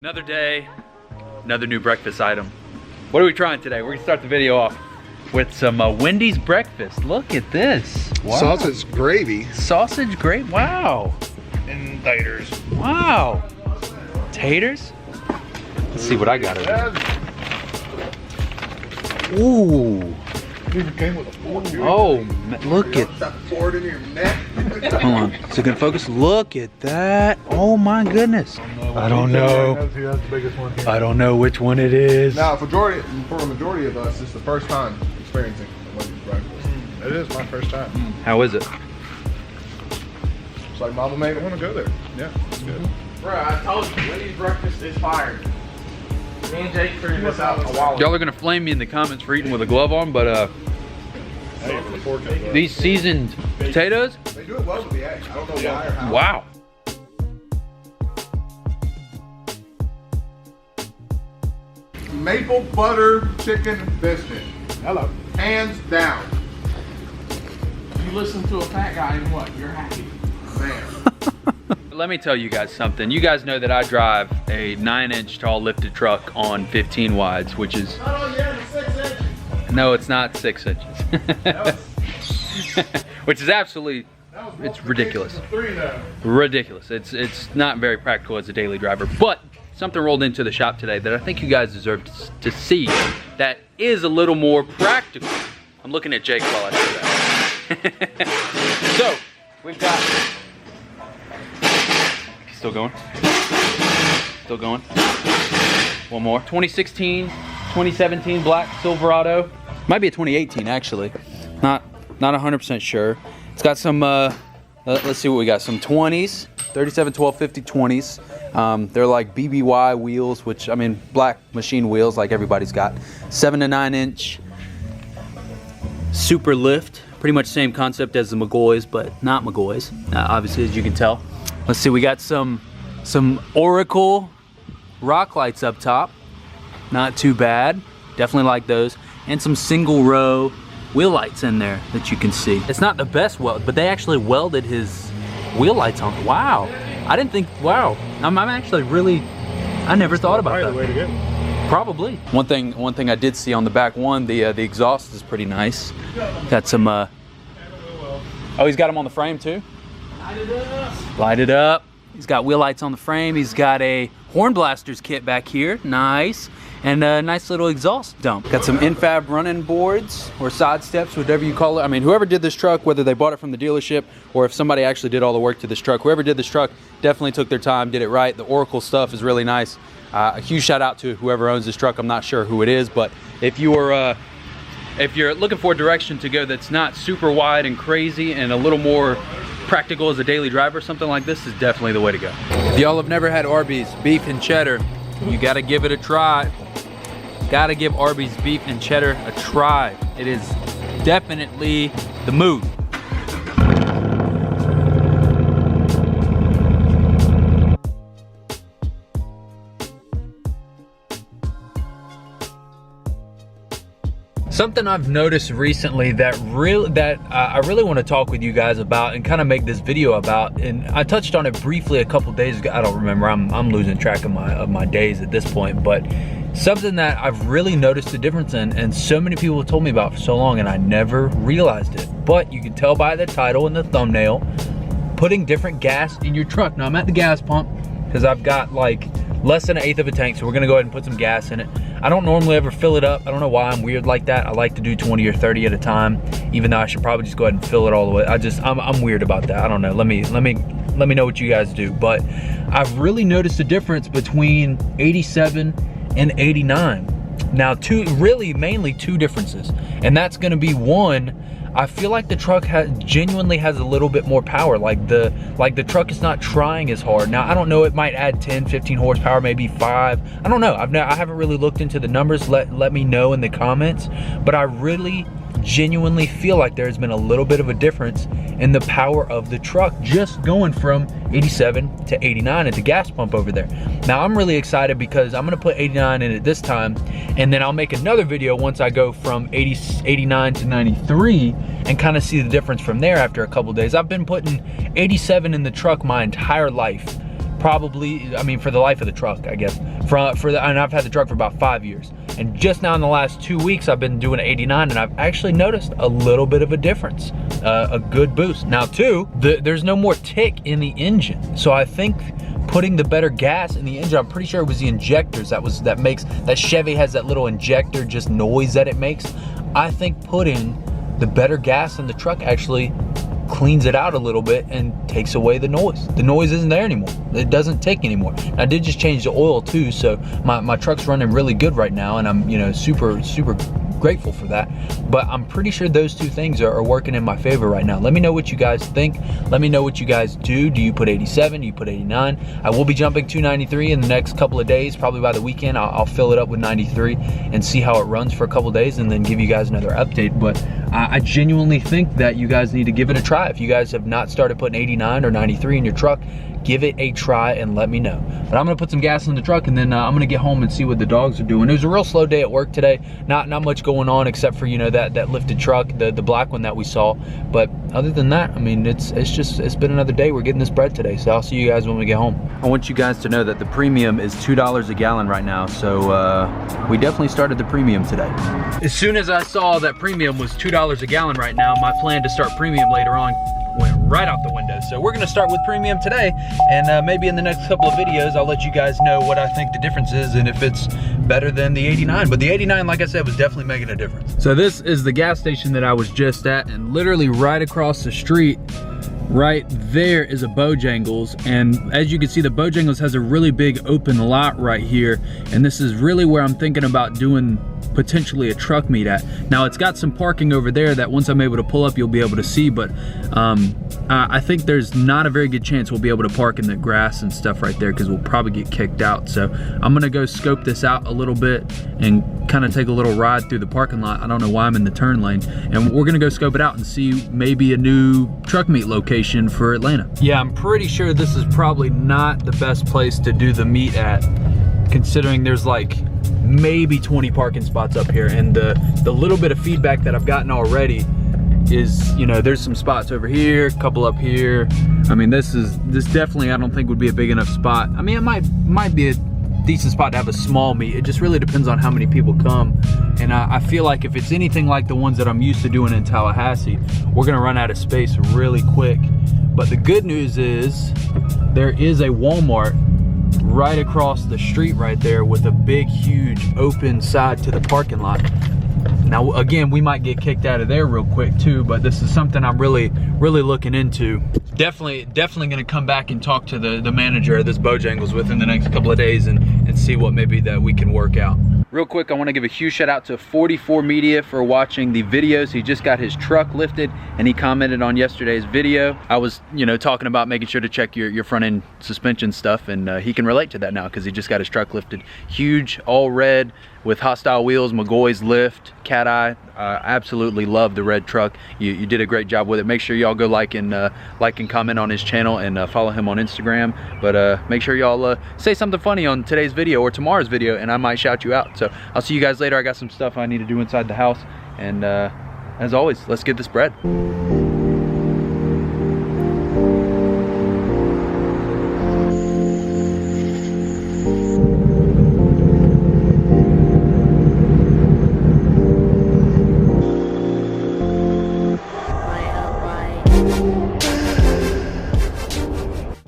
Another day, another new breakfast item. What are we trying today? We're gonna start the video off with some Wendy's breakfast. Look at this. Wow. Sausage gravy. Sausage gravy, wow. And taters. Wow. Taters? Let's see what I got over here. Ooh. Even came with a fork, dude. Oh, look at that fork in your neck. Hold on, is it gonna focus? Look at that. Oh my goodness. I don't know. That's the biggest one here. I don't know which one it is. Now, for a majority of us, it's the first time experiencing Wendy's breakfast. It is my first time. How is it? It's like Mama made it want to go there. Yeah, it's good. Bro, I told you, Wendy's breakfast is fire. Me and Jake figured this out a while ago. Y'all are gonna flame me in the comments for eating with a glove on, but Hey, with a fork as well. these seasoned potatoes, They do it well with the egg. I don't know why or how. wow. Maple butter chicken biscuit. Hello. Hands down. You listen to a fat guy and what? You're happy. Man. Let me tell you guys something. You guys know that I drive a 9-inch tall lifted truck on 15 wides, which is, Oh, yeah, the 6 inch. no, it's not 6 inches. Which is absolutely, it's ridiculous. 3 though. Ridiculous. It's not very practical as a daily driver, but something rolled into the shop today that I think you guys deserve to see that is a little more practical. I'm looking at Jake while I say that. So, we've got, still going? Still going? One more. 2016, 2017 black Silverado. Might be a 2018 actually. Not 100% sure. It's got some, let's see what we got. Some 20s, 37, 12, 50 20s. They're like BBY wheels, which, I mean, black machine wheels like everybody's got. 7 to 9 inch super lift. Pretty much same concept as the MCGAUGHYS, but not MCGAUGHYS, obviously, as you can tell. Let's see, we got some Oracle rock lights up top. Not too bad. Definitely like those. And some single row wheel lights in there that you can see. It's not the best weld, but they actually welded his wheel lights on. Wow. I didn't think, wow. I'm actually really, I never thought about that. The way to go. Probably. One thing I did see on the back one, the exhaust is pretty nice. Got some, oh, he's got them on the frame too? Light it up. He's got wheel lights on the frame. He's got a horn blasters kit back here. Nice. And a nice little exhaust dump. Got some infab running boards or side steps, whatever you call it. I mean, whoever did this truck, whether they bought it from the dealership or if somebody actually did all the work to this truck, whoever did this truck definitely took their time, did it right. The Oracle stuff is really nice. A huge shout out to whoever owns this truck. I'm not sure who it is, but if you're looking for a direction to go that's not super wide and crazy and a little more practical as a daily driver, something like this is definitely the way to go. If y'all have never had Arby's beef and cheddar, you gotta give it a try. Gotta give Arby's beef and cheddar a try. It is definitely the move. Something I've noticed recently that I really want to talk with you guys about and kind of make this video about, and I touched on it briefly a couple days ago. I don't remember. I'm losing track of my days at this point, but something that I've really noticed a difference in, and so many people have told me about for so long, and I never realized it. But you can tell by the title and the thumbnail, putting different gas in your truck. Now I'm at the gas pump because I've got like less than 1/8 of a tank, so we're gonna go ahead and put some gas in it. I don't normally ever fill it up. I don't know why I'm weird like that. I like to do 20 or 30 at a time, even though I should probably just go ahead and fill it all the way. I'm weird about that. I don't know. Let me know what you guys do. But I've really noticed a difference between 87 and 89. Now, mainly two differences, and that's gonna be one, I feel like the truck genuinely has a little bit more power. Like the truck is not trying as hard. Now, I don't know, it might add 10, 15 horsepower, maybe 5. I don't know. I haven't really looked into the numbers. Let me know in the comments. But I really genuinely feel like there's been a little bit of a difference in the power of the truck just going from 87 to 89 at the gas pump over there. Now I'm really excited because I'm gonna put 89 in it this time, and then I'll make another video once I go from 89 to 93 and kind of see the difference from there after a couple days. I've been putting 87 in the truck my entire life, probably, I mean, for the life of the truck, I guess. And I've had the truck for about 5 years. And just now in the last 2 weeks, I've been doing 89, and I've actually noticed a little bit of a difference, a good boost. Now, too, there's no more tick in the engine. So I think putting the better gas in the engine, I'm pretty sure it was the injectors that Chevy has that little injector just noise that it makes. I think putting the better gas in the truck actually cleans it out a little bit and takes away the noise. The noise isn't there anymore. It doesn't tick anymore. I did just change the oil too, so my truck's running really good right now, and I'm, you know, super grateful for that. But I'm pretty sure those two things are working in my favor right now. Let me know what you guys think. Let me know what you guys do. Do you put 87? Do you put 89? I will be jumping to 93 in the next couple of days. Probably by the weekend, I'll fill it up with 93 and see how it runs for a couple days, and then give you guys another update. But I genuinely think that you guys need to give it a try. If you guys have not started putting 89 or 93 in your truck, give it a try and let me know. But I'm gonna put some gas in the truck, and then I'm gonna get home and see what the dogs are doing. It was a real slow day at work today. Not much going on except for, you know, that lifted truck, the black one that we saw. But other than that, I mean, it's been another day. We're getting this bread today, so I'll see you guys when we get home. I want you guys to know that the premium is $2 a gallon right now, so we definitely started the premium today. As soon as I saw that premium was $2 a gallon right now, my plan to start premium later on went right out the window. So we're gonna start with premium today, and maybe in the next couple of videos I'll let you guys know what I think the difference is and if it's better than the 89. But the 89, like I said, was definitely making a difference. So this is the gas station that I was just at, and literally right across the street right there is a Bojangles, and as you can see, the Bojangles has a really big open lot right here, and this is really where I'm thinking about doing potentially a truck meet at. Now, it's got some parking over there that once I'm able to pull up, you'll be able to see, but I think there's not a very good chance we'll be able to park in the grass and stuff right there, because we'll probably get kicked out. So I'm gonna go scope this out a little bit and kind of take a little ride through the parking lot. I don't know why I'm in the turn lane, and we're gonna go scope it out and see maybe a new truck meet location for Atlanta. Yeah, I'm pretty sure this is probably not the best place to do the meet at, considering there's like maybe 20 parking spots up here, and the little bit of feedback that I've gotten already is, you know, there's some spots over here, a couple up here. I mean, this definitely I don't think would be a big enough spot. I mean, it might be a decent spot to have a small meet. It just really depends on how many people come, and I feel like if it's anything like the ones that I'm used to doing in Tallahassee, we're gonna run out of space really quick. But the good news is there is a Walmart right across the street right there with a big, huge open side to the parking lot. Now, again, we might get kicked out of there real quick too, but this is something I'm really looking into. Definitely gonna come back and talk to the manager of this Bojangles within the next couple of days and see what maybe that we can work out. Real quick, I want to give a huge shout out to 44 Media for watching the videos. He just got his truck lifted, and he commented on yesterday's video. I was, you know, talking about making sure to check your front end suspension stuff, and he can relate to that now because he just got his truck lifted. Huge, all red with hostile wheels, MCGAUGHYS lift, cat eye. Absolutely love the red truck. You did a great job with it. Make sure y'all go like and comment on his channel, and follow him on Instagram. But make sure y'all say something funny on today's video or tomorrow's video, and I might shout you out. So I'll see you guys later. I got some stuff I need to do inside the house, and as always, let's get this bread.